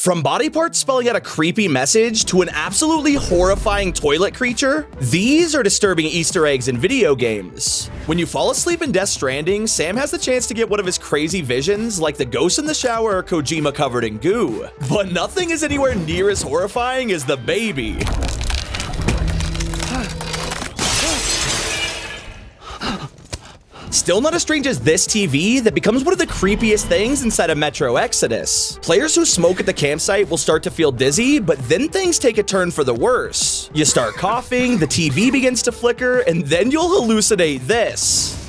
From body parts spelling out a creepy message to an absolutely horrifying toilet creature, these are disturbing Easter eggs in video games. When you fall asleep in Death Stranding, Sam has the chance to get one of his crazy visions like the ghost in the shower or Kojima covered in goo. But nothing is anywhere near as horrifying as the baby. Still not as strange as this TV that becomes one of the creepiest things inside of Metro Exodus. Players who smoke at the campsite will start to feel dizzy, but then things take a turn for the worse. You start coughing, the TV begins to flicker, and then you'll hallucinate this.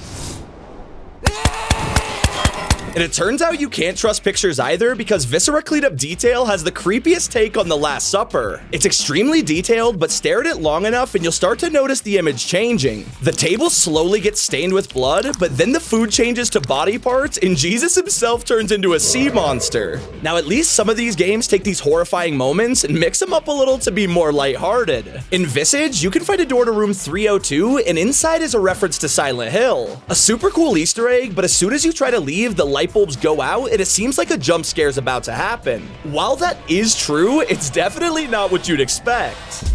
And it turns out you can't trust pictures either because VISCERA Cleanup Detail has the creepiest take on The Last Supper. It's extremely detailed, but stare at it long enough and you'll start to notice the image changing. The table slowly gets stained with blood, but then the food changes to body parts and Jesus himself turns into a sea monster. Now at least some of these games take these horrifying moments and mix them up a little to be more lighthearted. In Visage, you can find a door to room 302 and inside is a reference to Silent Hill. A super cool Easter egg, but as soon as you try to leave, the light bulbs go out and it seems like a jump scare is about to happen. While that is true, it's definitely not what you'd expect.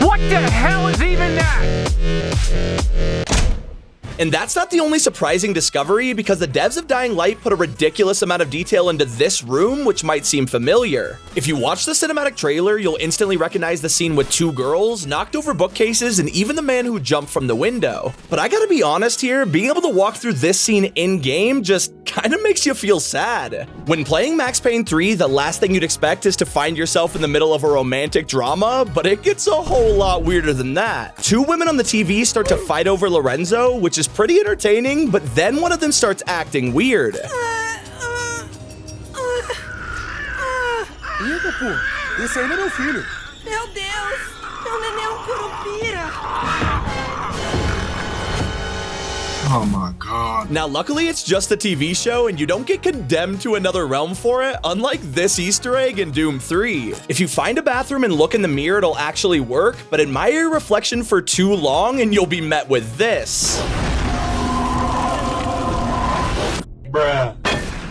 What the hell is even that? And that's not the only surprising discovery because the devs of Dying Light put a ridiculous amount of detail into this room, which might seem familiar. If you watch the cinematic trailer, you'll instantly recognize the scene with two girls, knocked over bookcases, and even the man who jumped from the window. But I gotta be honest here, being able to walk through this scene in-game just kinda makes you feel sad. When playing Max Payne 3, the last thing you'd expect is to find yourself in the middle of a romantic drama, but it gets a whole lot weirder than that. Two women on the TV start to fight over Lorenzo, which is pretty entertaining, but then one of them starts acting weird. Eita, pô, esse aí não é meu filho. Meu Deus, meu neném é um curupira. Oh my god. Now, luckily, it's just a TV show and you don't get condemned to another realm for it, unlike this Easter egg in Doom 3. If you find a bathroom and look in the mirror, it'll actually work, but admire your reflection for too long and you'll be met with this. Bruh.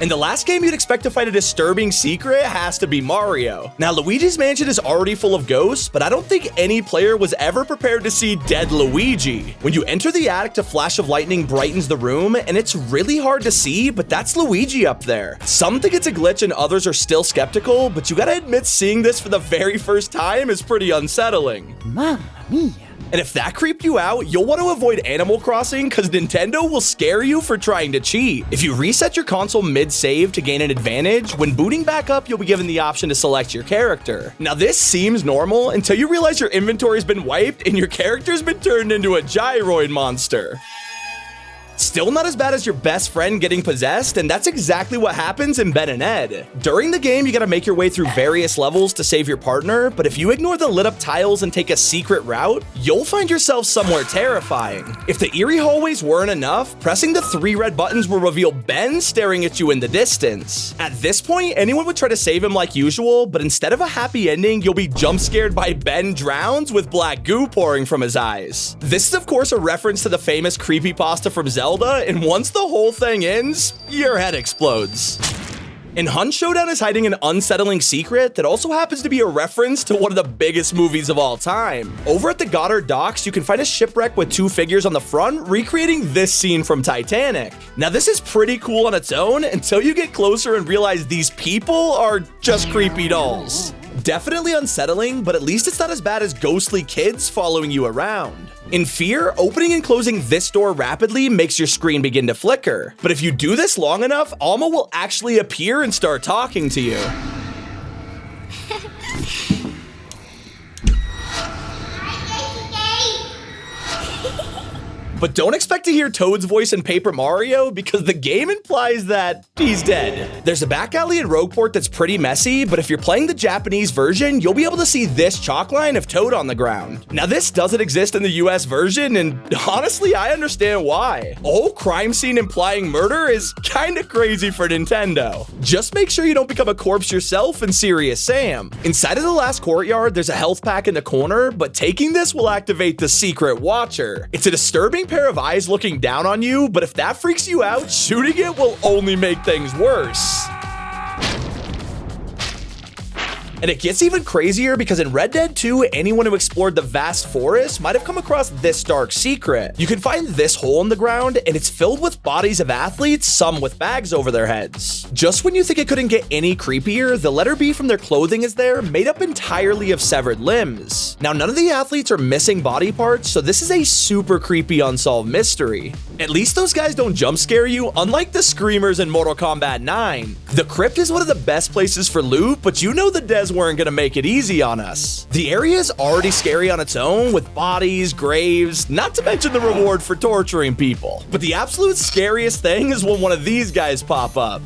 And the last game you'd expect to find a disturbing secret has to be Mario. Now, Luigi's Mansion is already full of ghosts, but I don't think any player was ever prepared to see dead Luigi. When you enter the attic, a flash of lightning brightens the room, and it's really hard to see, but that's Luigi up there. Some think it's a glitch and others are still skeptical, but you gotta admit seeing this for the very first time is pretty unsettling. Mamma mia. And if that creeped you out, you'll want to avoid Animal Crossing because Nintendo will scare you for trying to cheat. If you reset your console mid-save to gain an advantage, when booting back up, you'll be given the option to select your character. Now this seems normal until you realize your inventory's been wiped and your character's been turned into a gyroid monster. Still not as bad as your best friend getting possessed, and that's exactly what happens in Ben and Ed. During the game, you gotta make your way through various levels to save your partner, but if you ignore the lit up tiles and take a secret route, you'll find yourself somewhere terrifying. If the eerie hallways weren't enough, pressing the 3 red buttons will reveal Ben staring at you in the distance. At this point, anyone would try to save him like usual, but instead of a happy ending, you'll be jump scared by Ben drowns with black goo pouring from his eyes. This is of course a reference to the famous creepypasta from Zelda, and once the whole thing ends, your head explodes. And Hunt Showdown is hiding an unsettling secret that also happens to be a reference to one of the biggest movies of all time. Over at the Goddard Docks, you can find a shipwreck with 2 figures on the front, recreating this scene from Titanic. Now this is pretty cool on its own until you get closer and realize these people are just creepy dolls. Definitely unsettling, but at least it's not as bad as ghostly kids following you around. In Fear, opening and closing this door rapidly makes your screen begin to flicker. But if you do this long enough, Alma will actually appear and start talking to you. But don't expect to hear Toad's voice in Paper Mario because the game implies that he's dead. There's a back alley in Rogueport that's pretty messy, but if you're playing the Japanese version, you'll be able to see this chalk line of Toad on the ground. Now this doesn't exist in the US version, and honestly, I understand why. A whole crime scene implying murder is kinda crazy for Nintendo. Just make sure you don't become a corpse yourself in Serious Sam. Inside of the last courtyard, there's a health pack in the corner, but taking this will activate the Secret Watcher. It's a disturbing pair of eyes looking down on you, but if that freaks you out, shooting it will only make things worse. And it gets even crazier because in Red Dead 2, anyone who explored the vast forest might have come across this dark secret. You can find this hole in the ground, and it's filled with bodies of athletes, some with bags over their heads. Just when you think it couldn't get any creepier, the letter B from their clothing is there, made up entirely of severed limbs. Now, none of the athletes are missing body parts, so this is a super creepy unsolved mystery. At least those guys don't jump scare you, unlike the screamers in Mortal Kombat 9. The crypt is one of the best places for loot, but you know the devs weren't gonna make it easy on us. The area is already scary on its own, with bodies, graves, not to mention the reward for torturing people. But the absolute scariest thing is when one of these guys pop up.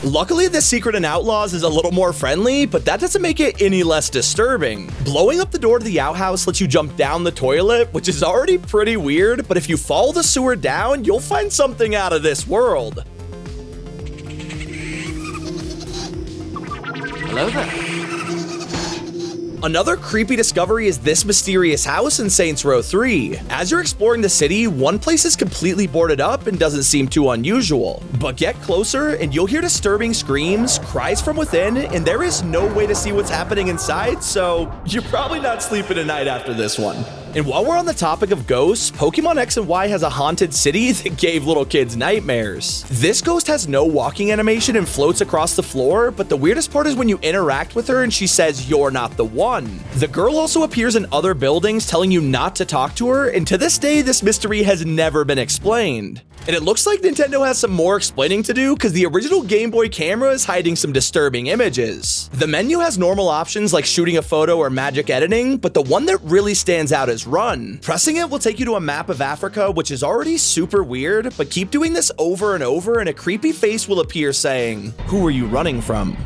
Luckily, this secret in Outlaws is a little more friendly, but that doesn't make it any less disturbing. Blowing up the door to the outhouse lets you jump down the toilet, which is already pretty weird, but if you follow the sewer down, you'll find something out of this world. Hello there. Another creepy discovery is this mysterious house in Saints Row 3. As you're exploring the city, one place is completely boarded up and doesn't seem too unusual. But get closer and you'll hear disturbing screams, cries from within, and there is no way to see what's happening inside, so you're probably not sleeping tonight after this one. And while we're on the topic of ghosts, Pokemon X and Y has a haunted city that gave little kids nightmares. This ghost has no walking animation and floats across the floor, but the weirdest part is when you interact with her and she says you're not the one. The girl also appears in other buildings telling you not to talk to her, and to this day this mystery has never been explained. And it looks like Nintendo has some more explaining to do because the original Game Boy camera is hiding some disturbing images. The menu has normal options like shooting a photo or magic editing, but the one that really stands out is run. Pressing it will take you to a map of Africa, which is already super weird, but keep doing this over and over and a creepy face will appear saying, "Who are you running from?"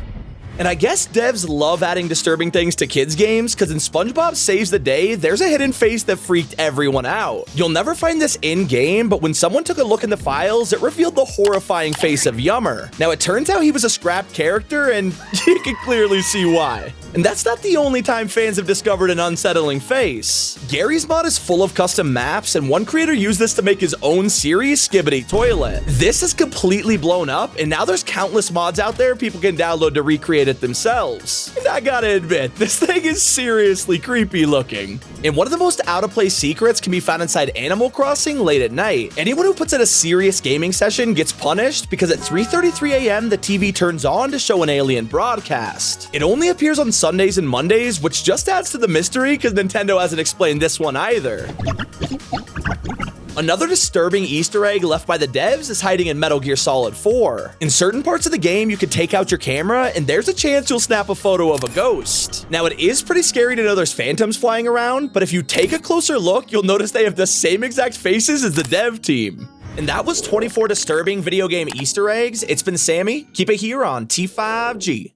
And I guess devs love adding disturbing things to kids' games, because in SpongeBob Saves the Day, there's a hidden face that freaked everyone out. You'll never find this in-game, but when someone took a look in the files, it revealed the horrifying face of Yummer. Now, it turns out he was a scrapped character, and you can clearly see why. And that's not the only time fans have discovered an unsettling face. Gary's mod is full of custom maps, and one creator used this to make his own series, SKIBIDI Toilet. This is completely blown up, and now there's countless mods out there people can download to recreate it themselves. And I gotta admit, this thing is seriously creepy looking. And one of the most out-of-place secrets can be found inside Animal Crossing late at night. Anyone who puts in a serious gaming session gets punished because at 3:33 a.m. the TV turns on to show an alien broadcast. It only appears on Sundays and Mondays, which just adds to the mystery because Nintendo hasn't explained this one either. Another disturbing Easter egg left by the devs is hiding in Metal Gear Solid 4. In certain parts of the game, you can take out your camera, and there's a chance you'll snap a photo of a ghost. Now, it is pretty scary to know there's phantoms flying around, but if you take a closer look, you'll notice they have the same exact faces as the dev team. And that was 24 disturbing video game Easter eggs. It's been Sammy. Keep it here on T5G.